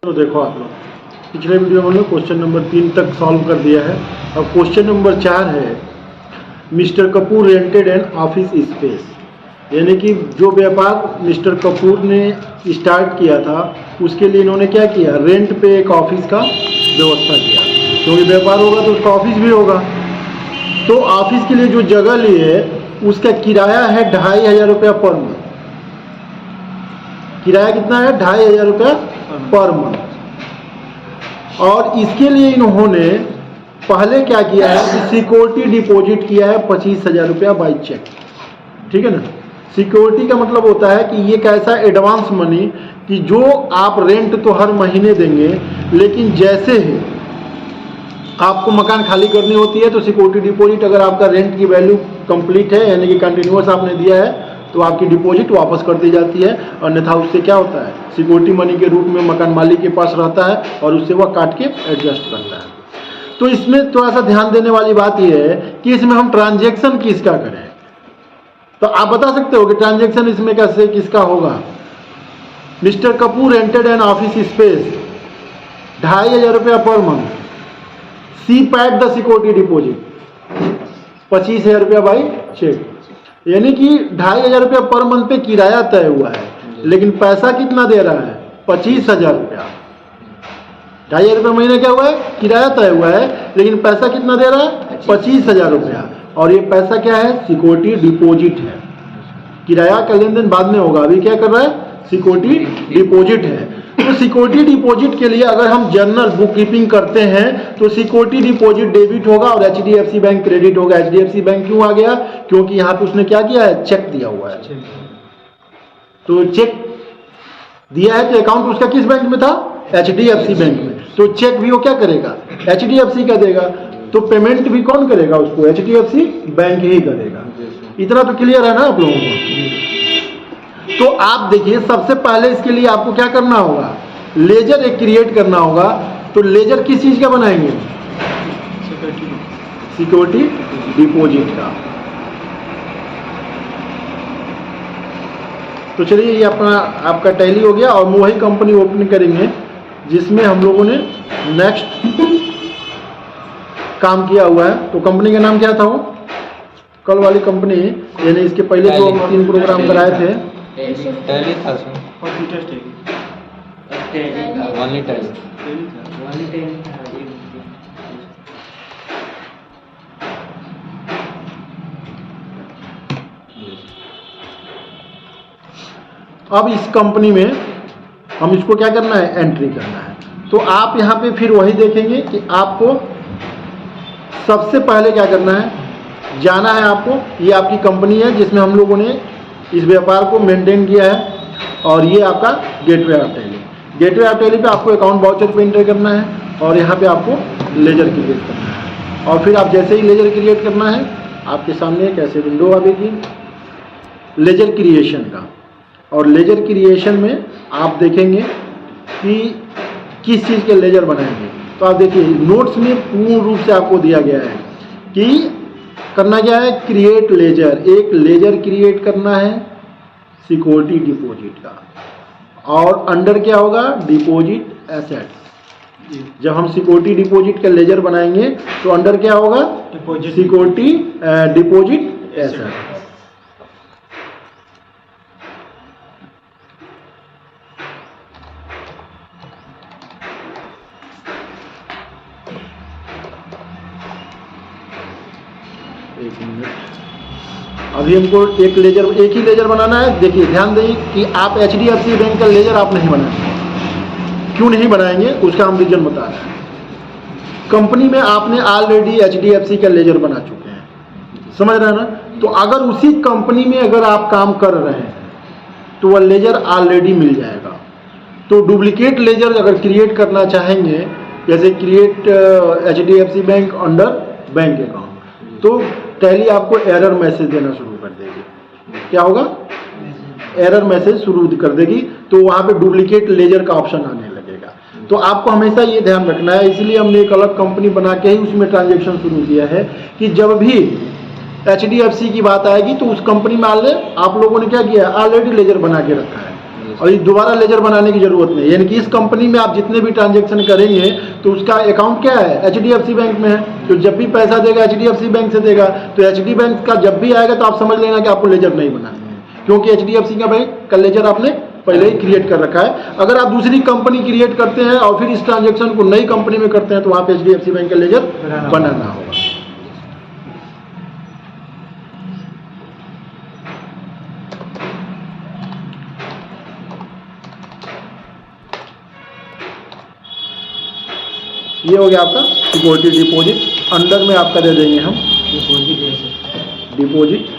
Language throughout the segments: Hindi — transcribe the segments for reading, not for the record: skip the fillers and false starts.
तो देखो आप लोग पिछले वीडियो में क्वेश्चन नंबर 3 तक सॉल्व कर दिया है। अब क्वेश्चन नंबर 4 है, mister Kapoor rented an office space, यानी कि जो व्यापार मिस्टर कपूर ने स्टार्ट किया था उसके लिए इन्होंने क्या किया, रेंट पे एक ऑफिस का व्यवस्था किया, क्योंकि व्यापार होगा तो उसका ऑफिस भी होगा। तो ऑफिस के लिए जो जगह ली है उसका किराया है 2500 रुपया पर मंथ। किराया कितना है? 2500 रुपया पर मंथ। और इसके लिए इन्होंने पहले क्या किया है कि सिक्योरिटी डिपॉजिट किया है 25,000 रुपया बाई चेक। ठीक है ना। सिक्योरिटी का मतलब होता है कि ये कैसा एडवांस मनी कि जो आप रेंट तो हर महीने देंगे, लेकिन जैसे ही आपको मकान खाली करनी होती है तो सिक्योरिटी डिपॉजिट, अगर आपका रेंट की वैल्यू कंप्लीट है यानी कि कंटिन्यूअस आपने दिया है तो आपकी डिपॉजिट वापस कर दी जाती है। अन्यथा उससे क्या होता है, सिक्योरिटी मनी के रूप में मकान मालिक के पास रहता है और उससे वह काट के एडजस्ट करता है। तो इसमें थोड़ा सा ध्यान देने वाली बात यह है कि इसमें हम ट्रांजैक्शन किसका करें। तो आप बता सकते हो कि ट्रांजैक्शन इसमें कैसे किसका होगा। Mister Kapoor rented an office space 2500 रुपया पर month, she paid the security deposit 25,000 रुपया बाई चेक, यानी कि 2500 रुपया पर मंथ पे किराया तय हुआ है, लेकिन पैसा कितना दे रहा है? 25,000 रुपया। 2500 रुपया महीने क्या हुआ है? किराया तय हुआ है, लेकिन पैसा कितना दे रहा है? 25,000 रुपया। और ये पैसा क्या है? सिक्योरिटी डिपॉजिट है। किराया का लेन देन बाद में होगा, अभी क्या कर रहा है? सिक्योरिटी डिपॉजिट है। तो सिक्योरिटी डिपॉजिट के लिए अगर हम जनरल बुक कीपिंग करते हैं तो सिक्योरिटी डिपॉजिट डेबिट होगा और HDFC बैंक क्रेडिट होगा। HDFC बैंक क्यों आ गया? क्योंकि यहाँ पे उसने क्या किया है? चेक दिया हुआ है। तो चेक दिया है तो अकाउंट उसका किस बैंक में था? HDFC बैंक में। तो चेक भी वो क्या करेगा? HDFC का देगा। तो पेमेंट भी कौन करेगा उसको? HDFC बैंक ही करेगा। इतना तो क्लियर है ना आप लोगों को। तो आप देखिए, सबसे पहले इसके लिए आपको क्या करना होगा? लेजर एक क्रिएट करना होगा। तो लेजर किस चीज का बनाएंगे? सिक्योरिटी डिपॉजिट का। तो चलिए, ये अपना आपका टैली हो गया और वही कंपनी ओपन करेंगे जिसमें हम लोगों ने नेक्स्ट काम किया हुआ है। तो कंपनी का नाम क्या था? वो कल वाली कंपनी, यानी इसके पहले जो हम 3 प्रोग्राम कराए थे। टैली था सर, ओनली टैली। अब इस कंपनी में हम इसको क्या करना है? एंट्री करना है। तो आप यहाँ पे फिर वही देखेंगे कि आपको सबसे पहले क्या करना है, जाना है आपको। ये आपकी कंपनी है जिसमें हम लोगों ने इस व्यापार को मेंटेन किया है, और ये आपका gateway of tally. Gateway of tally पे आपको अकाउंट वाउचर पे एंटर करना है और यहाँ पे आपको लेजर क्रिएट करना है। और फिर आप जैसे ही लेजर क्रिएट करना है, आपके सामने एक ऐसे विंडो आएगी लेजर क्रिएशन का। और लेजर क्रिएशन में आप देखेंगे कि किस चीज़ के लेजर बनाएंगे। तो आप देखिए, नोट्स में पूर्ण रूप से आपको दिया गया है कि करना क्या है? Create ledger. एक लेजर क्रिएट करना है सिक्योरिटी डिपॉजिट का, और अंडर क्या होगा? Deposit assets. जब हम सिक्योरिटी डिपॉजिट का लेजर बनाएंगे तो अंडर क्या होगा? Security deposit assets. एक मिनट, अभी हमको एक ही लेजर बनाना है। देखिए, ध्यान दें कि आप HDFC बैंक का लेजर आप नहीं बनाएंगे। क्यों नहीं बनाएंगे उसका हम रीजन बता रहे हैं। कंपनी में आपने ऑलरेडी HDFC का लेजर बना चुके हैं, समझ रहे हैं ना। तो अगर उसी कंपनी में अगर आप काम कर रहे हैं तो वह लेजर ऑलरेडी मिल जाएगा। तो डुप्लीकेट लेजर अगर क्रिएट करना चाहेंगे, जैसे create HDFC bank under bank account, तो टैली आपको एरर मैसेज देना शुरू कर देगी। क्या होगा? एरर मैसेज शुरू कर देगी। तो वहाँ पे डुप्लीकेट लेजर का ऑप्शन आने लगेगा। तो आपको हमेशा ये ध्यान रखना है, इसलिए हमने एक अलग कंपनी बना के ही उसमें ट्रांजैक्शन शुरू किया है कि जब भी HDFC की बात आएगी तो उस कंपनी में आप लोगों ने क्या किया है? ऑलरेडी लेजर बना के रखा है। और ये दोबारा लेजर बनाने की जरूरत नहीं, यानी कि इस कंपनी में आप जितने भी ट्रांजेक्शन करेंगे तो उसका अकाउंट क्या है, HDFC बैंक में है। तो जब भी पैसा देगा HDFC बैंक से देगा, तो HDFC बैंक का जब भी आएगा तो आप समझ लेना कि आपको लेजर नहीं बनाना है, क्योंकि HDFC का बैंक का लेजर आपने पहले ही क्रिएट कर रखा है। अगर आप दूसरी कंपनी क्रिएट करते हैं और फिर इस ट्रांजेक्शन को नई कंपनी में करते हैं तो वहाँ पे HDFC बैंक का लेजर बनाना होगा। ये हो गया आपका सिक्योरिटी डिपॉजिट। अंडर में आपका दे देंगे हम डिपॉजिट।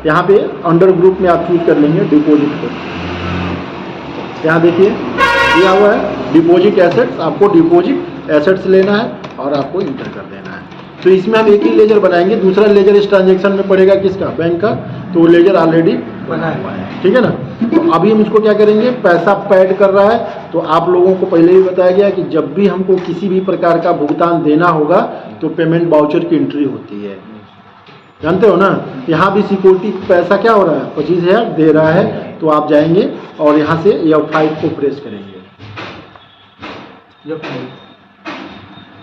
यहाँ पे अंडर ग्रुप में आप चूज कर लेंगे डिपॉजिट को। यहाँ देखिए दिया हुआ है डिपॉजिट एसेट्स, आपको डिपॉजिट एसेट्स लेना है और आपको इंटर कर देना है। तो इसमें हम एक ही लेजर बनाएंगे, दूसरा लेजर इस ट्रांजेक्शन में पड़ेगा किसका, बैंक का, तो वो लेजर ऑलरेडी बना हुआ है, ठीक है ना। तो अभी हम इसको क्या करेंगे, पैसा पैड कर रहा है। तो आप लोगों को पहले ही बताया गया कि जब भी हमको किसी भी प्रकार का भुगतान देना होगा तो पेमेंट वाउचर की एंट्री होती है, जानते हो ना। यहाँ भी सिक्योरिटी पैसा क्या हो रहा है, 25,000 दे रहा है। तो आप जाएंगे और यहाँ से F5 को प्रेस करेंगे,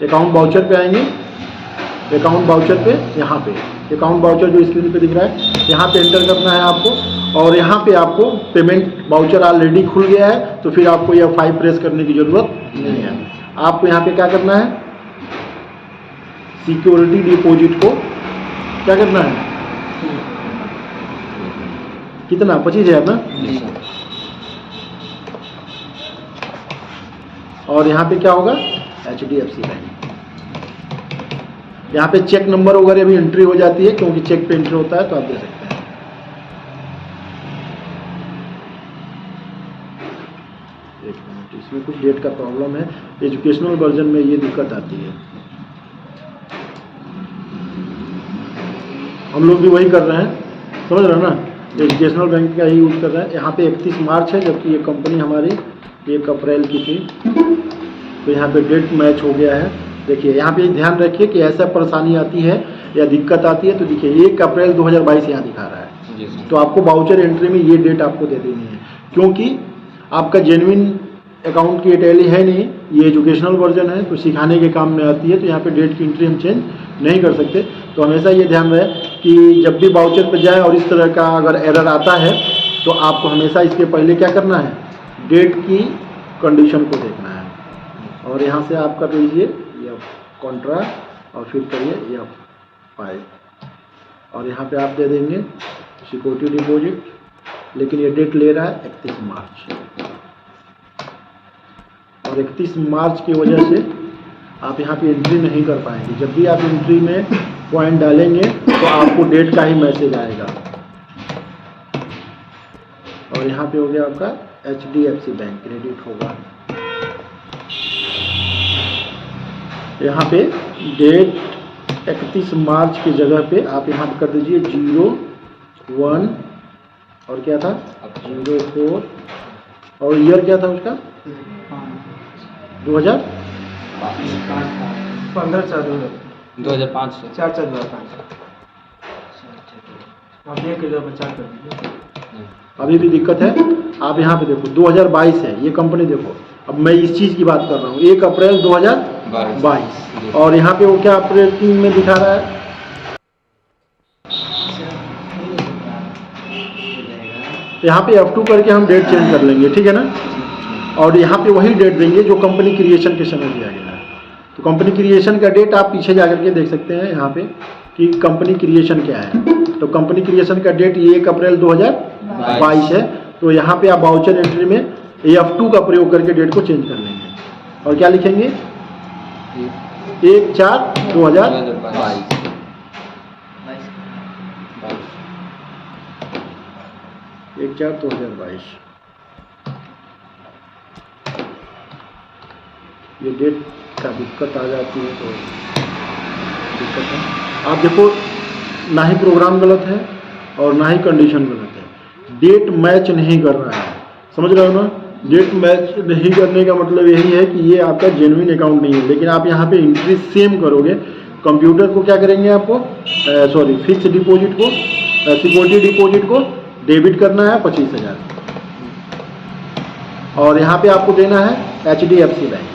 अकाउंट वाउचर पे आएंगे। अकाउंट वाउचर पे यहाँ पे अकाउंट वाउचर जो स्क्रीन पे दिख रहा है यहाँ पे एंटर करना है आपको, और यहाँ पे आपको पेमेंट वाउचर ऑलरेडी खुल गया है तो फिर आपको F5 प्रेस करने की जरूरत नहीं है। आपको यहाँ पे क्या करना है, सिक्योरिटी डिपॉजिट को क्या करना है, कितना, 25,000 ना। और यहाँ पे क्या होगा, HDFC बैंक। यहाँ पे चेक नंबर वगैरह भी एंट्री हो जाती है, क्योंकि चेक पे एंट्री होता है, तो आप दे सकते हैं। एक मिनट, इसमें कुछ डेट का प्रॉब्लम है, एजुकेशनल वर्जन में ये दिक्कत आती है। हम लोग भी वही कर रहे हैं, समझ रहे हो ना, एजुकेशनल बैंक का ही यूज कर रहे हैं। यहाँ पे 31 मार्च है, जबकि ये कंपनी हमारी 1 अप्रैल की थी। तो यहाँ पे डेट मैच हो गया है। देखिए यहाँ पे ध्यान रखिए कि ऐसा परेशानी आती है या दिक्कत आती है तो देखिए 1 अप्रैल 2022 यहाँ दिखा रहा है। तो आपको वाउचर एंट्री में ये डेट आपको दे देनी है, क्योंकि आपका जेन्युइन अकाउंट की टैली है नहीं, ये एजुकेशनल वर्जन है, तो सिखाने के काम में आती है। तो यहाँ पे डेट की एंट्री हम चेंज नहीं कर सकते। तो हमेशा ये ध्यान रहे कि जब भी वाउचर पर जाए और इस तरह का अगर एरर आता है तो आपको हमेशा इसके पहले क्या करना है, डेट की कंडीशन को देखना है। और यहाँ से आप कर लीजिए या कॉन्ट्रा और फिर करिए F5, और यहाँ पे आप दे देंगे सिक्योरिटी डिपॉजिट, लेकिन ये डेट ले रहा है 31 मार्च, और 31 मार्च की वजह से आप यहाँ पे एंट्री नहीं कर पाएंगे। जब भी आप एंट्री में पॉइंट डालेंगे तो आपको डेट का ही मैसेज आएगा। और यहाँ पे हो गया आपका HDFC बैंक क्रेडिट होगा। यहाँ पे डेट 31 मार्च की जगह पे आप यहाँ पे कर दीजिए 01 और क्या था 04 और ईयर क्या था उसका 2005 से 4/4/2005। अभी भी दिक्कत है। आप यहाँ पे देखो 2022 है ये कंपनी, देखो अब मैं इस चीज़ की बात कर रहा हूँ 1 अप्रैल 2022, और यहाँ पे वो क्या ऑपरेटिंग में दिखा रहा है, यहाँ पे F2 करके हम डेट चेंज कर लेंगे, ठीक है ना। और यहाँ पे वही डेट देंगे जो कंपनी क्रिएशन के समय दिया गया है। तो कंपनी क्रिएशन का डेट आप पीछे जाकर के देख सकते हैं यहाँ पे कि कंपनी क्रिएशन क्या है। तो कंपनी क्रिएशन का डेट 1 अप्रैल 2022 है। तो यहाँ पे आप वाउचर एंट्री में F2 का प्रयोग करके डेट को चेंज कर लेंगे और क्या लिखेंगे 1/4/2022। ये डेट का दिक्कत आ जाती है तो दिक्कत है। आप देखो ना ही प्रोग्राम गलत है और ना ही कंडीशन गलत है, डेट मैच नहीं कर रहा है, समझ रहे हो ना। डेट मैच नहीं करने का मतलब यही है कि ये आपका जेन्युइन अकाउंट नहीं है। लेकिन आप यहाँ पे एंट्री सेम करोगे, कंप्यूटर को क्या करेंगे आपको, सॉरी फिक्स डिपॉजिट को, सिक्योरिटी डिपॉजिट को डेबिट करना है 25,000 और यहाँ पे आपको देना है HDFC बैंक,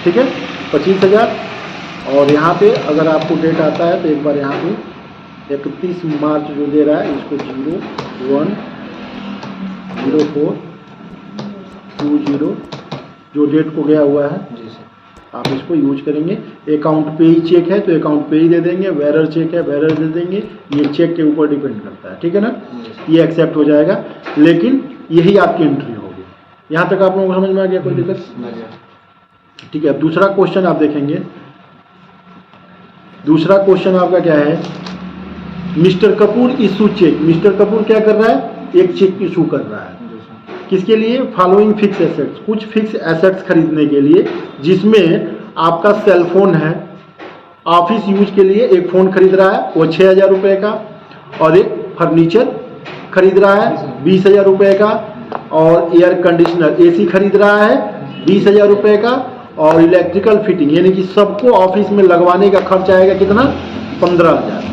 ठीक है 25,000। और यहाँ पे अगर आपको डेट आता है तो एक बार यहाँ पे 31 मार्च जो दे रहा है इसको 01/04/20 जो डेट को गया हुआ है जी सर। आप इसको यूज करेंगे। अकाउंट पे ही चेक है तो अकाउंट पे ही दे देंगे, वेरर चेक है वेरर दे देंगे, ये चेक के ऊपर डिपेंड करता है, ठीक है ना। ये एक्सेप्ट हो जाएगा, लेकिन यही आपकी एंट्री होगी। यहाँ तक आप लोगों को समझ में आ गया, कोई दिक्कत? ठीक है। अब दूसरा क्वेश्चन आप देखेंगे। दूसरा क्वेश्चन आपका क्या है, mister Kapoor issue cheque. Mister Kapoor क्या कर रहा है, एक चेक इशू कर रहा है, किसके लिए, फॉलोइंग फिक्स एसेट्स, कुछ फिक्स एसेट्स खरीदने के लिए, जिसमें आपका सेल फोन है, ऑफिस यूज के लिए एक फ़ोन खरीद रहा है वो 6,000 रुपये का, और एक फर्नीचर खरीद रहा है 20,000 रुपये का, और एयर कंडीशनर AC खरीद रहा है 20,000 रुपये का, और इलेक्ट्रिकल फिटिंग यानी कि सबको ऑफिस में लगवाने का खर्च आएगा कितना, 15,000,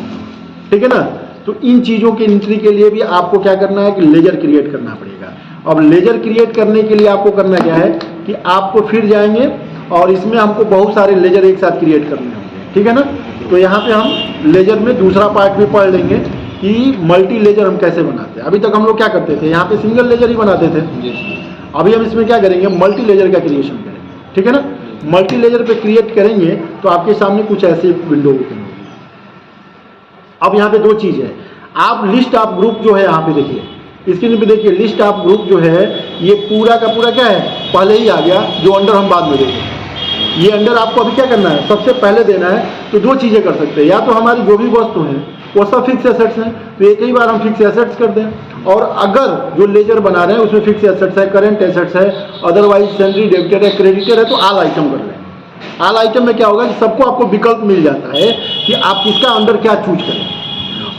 ठीक है ना। तो इन चीज़ों की एंट्री के लिए भी आपको क्या करना है कि लेजर क्रिएट करना पड़ेगा। अब लेजर क्रिएट करने के लिए आपको करना क्या है कि आपको फिर जाएंगे और इसमें हमको बहुत सारे लेजर एक साथ क्रिएट करने होंगे, ठीक है ना। तो यहाँ पे हम लेजर में दूसरा पार्ट भी पढ़ लेंगे कि मल्टी लेजर हम कैसे बनाते हैं। अभी तक हम लोग क्या करते थे, यहाँ पे सिंगल लेजर ही बनाते थे, अभी हम इसमें क्या करेंगे, मल्टी लेजर का क्रिएशन करेंगे, ठीक है ना। मल्टी लेजर पे क्रिएट करेंगे तो आपके सामने कुछ ऐसे विंडो ओपन होगी। अब यहाँ पे दो चीज़ है, आप लिस्ट ऑफ ग्रुप जो है यहाँ पे देखिए, स्क्रीन पे देखिए, लिस्ट ऑफ ग्रुप जो है ये पूरा का पूरा क्या है, पहले ही आ गया, जो अंडर हम बाद में देंगे। ये अंडर आपको अभी क्या करना है, सबसे पहले देना है। तो दो चीज़ें कर सकते हैं, या तो हमारी जो भी वस्तु हैं वो सब फिक्स एसेट्स हैं तो एक ही बार हम फिक्स एसेट्स कर दें, और अगर जो लेजर बना रहे हैं उसमें फिक्स एसेट्स है, करंट एसेट्स है, अदरवाइज सैलरी डेबिटर है, क्रेडिटर है, तो ऑल आइटम कर लें। ऑल आइटम में क्या होगा कि सबको आपको विकल्प मिल जाता है कि आप किसका अंडर क्या चूज करें।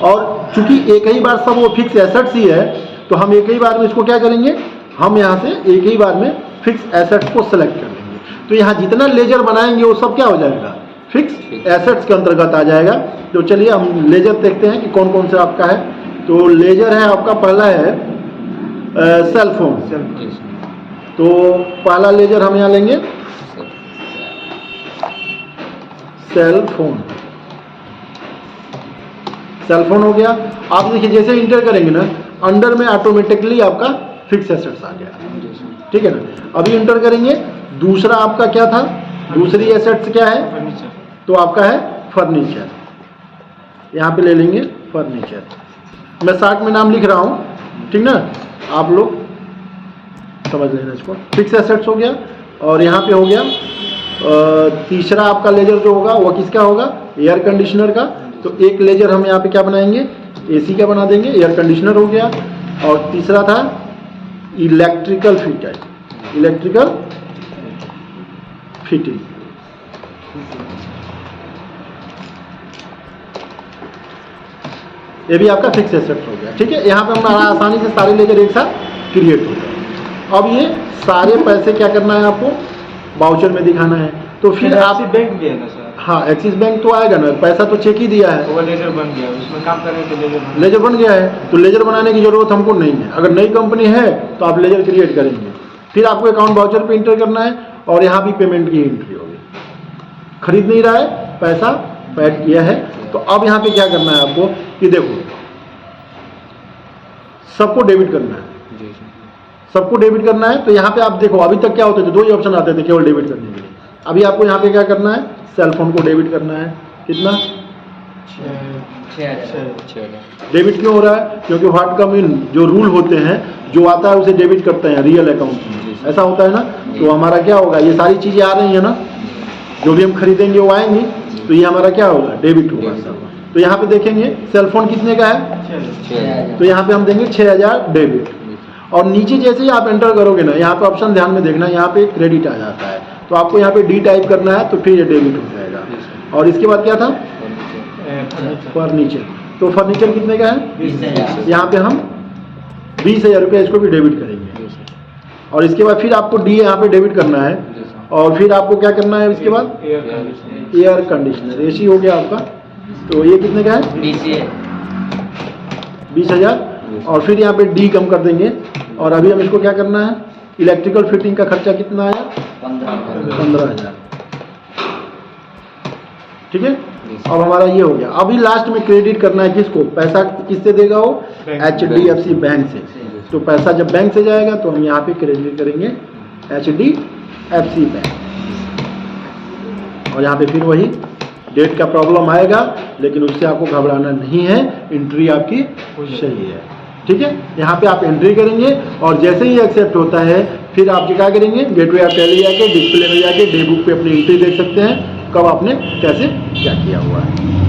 और चूंकि एक ही बार सब वो फिक्स एसेट्स ही है तो हम एक ही बार में इसको क्या करेंगे, हम यहाँ से एक ही बार में फिक्स एसेट्स को सेलेक्ट कर लेंगे। तो यहाँ जितना लेजर बनाएंगे वो सब क्या हो जाएगा, फिक्स एसेट्स के अंतर्गत आ जाएगा। तो चलिए हम लेजर देखते हैं कि कौन कौन से आपका है। तो लेजर है आपका, पहला है सेल फोन। तो पहला लेजर हम यहाँ लेंगे सेल फोन। सेल फोन हो गया। आप देखिए जैसे इंटर करेंगे ना, अंडर में ऑटोमेटिकली आपका फिक्स एसेट्स आ गया, ठीक है ना। अभी इंटर करेंगे, दूसरा आपका क्या था, दूसरी एसेट्स क्या है, तो आपका है फर्नीचर। यहाँ पे ले लेंगे फर्नीचर, मैं शार्ट में नाम लिख रहा हूँ, ठीक ना, आप लोग समझ लेना इसको। फिक्स एसेट्स हो गया। और यहाँ पे हो गया तीसरा आपका लेजर जो होगा वो किसका होगा, एयर कंडीशनर का। तो एक लेजर हम यहाँ पे क्या बनाएंगे, AC का बना देंगे, एयर कंडीशनर हो गया। और तीसरा था इलेक्ट्रिकल फिटर, इलेक्ट्रिकल फिटिंग। ये भी आपका फिक्स एसेट्स हो गया, ठीक है। यहाँ पे हमारा आसानी से सारे लेजर एक साथ क्रिएट हो गए। अब ये सारे पैसे क्या करना है आपको, वाउचर में दिखाना है। तो फिर आप बैंक भी है ना सर? हाँ, एक्सिस बैंक तो आएगा ना, पैसा तो चेक ही दिया है, वो लेजर बन गया, उसमें काम करने के लेजर बन गया है। तो लेजर बनाने की जरूरत हमको नहीं है। अगर नई कंपनी है तो आप लेजर क्रिएट करेंगे, फिर आपको अकाउंट वाउचर पे इंटर करना है, और यहाँ भी पेमेंट की एंट्री होगी। खरीद नहीं रहा है, पैसा पैड किया है। तो अब यहाँ पे क्या करना है आपको कि देखो सबको डेबिट करना है, सबको डेबिट करना है। तो यहाँ पे आप देखो, अभी तक क्या होते थे, दो ही ऑप्शन आते थे केवल डेबिट करने के लिए। अभी आपको यहाँ पे क्या करना है, सेल फोन को डेबिट करना है। कितना, 6,000। डेबिट क्यों हो रहा है, क्योंकि व्हाट कम इन जो रूल होते हैं, जो आता है उसे डेबिट करते हैं रियल अकाउंट में, ऐसा होता है ना। तो हमारा क्या होगा, ये सारी चीज़ें आ रही है ना, जो भी हम खरीदेंगे वो आएंगी, तो ये हमारा क्या होगा, डेबिट होगा सब। तो यहाँ पे देखेंगे सेल फोन कितने का है, 6,000। तो यहाँ पे हम देंगे 6,000 डेबिट। और नीचे जैसे ही आप एंटर करोगे ना, यहाँ पे ऑप्शन ध्यान में देखना, यहाँ पे क्रेडिट आ जाता है, तो आपको यहाँ पे D टाइप करना है, तो फिर ये डेबिट हो जाएगा। और इसके बाद क्या था, फर्नीचर। तो फर्नीचर कितने का है, 20,000। यहाँ पे हम 20,000 रुपये इसको भी डेबिट करेंगे। और इसके बाद फिर आपको D यहाँ पे डेबिट करना है, और फिर आपको क्या करना है इसके बाद? Air conditioner. Air conditioner, AC हो गया आपका। तो ये कितने का है? BCA 20,000। और फिर यहाँ पे डी कम कर देंगे। और अभी हम इसको क्या करना है? इलेक्ट्रिकल फिटिंग का खर्चा कितना आया? 15,000। ठीक है, अब हमारा ये हो गया। अभी लास्ट में क्रेडिट करना है किसको? पैसा किससे देगा वो? बैंक। HDFC बैंक से। तो पैसा जब बैंक से जाएगा तो हम यहाँ पे क्रेडिट करेंगे HDFC बैंक। और यहाँ पे फिर वही डेट का प्रॉब्लम आएगा, लेकिन उससे आपको घबराना नहीं है, एंट्री आपकी सही है। ठीक है, यहाँ पे आप एंट्री करेंगे और जैसे ही एक्सेप्ट होता है फिर आप क्या करेंगे? गेटवे ऑफ टैली जाके डिस्प्ले में जाके डे बुक पे अपनी एंट्री देख सकते हैं, कब आपने कैसे क्या किया हुआ है।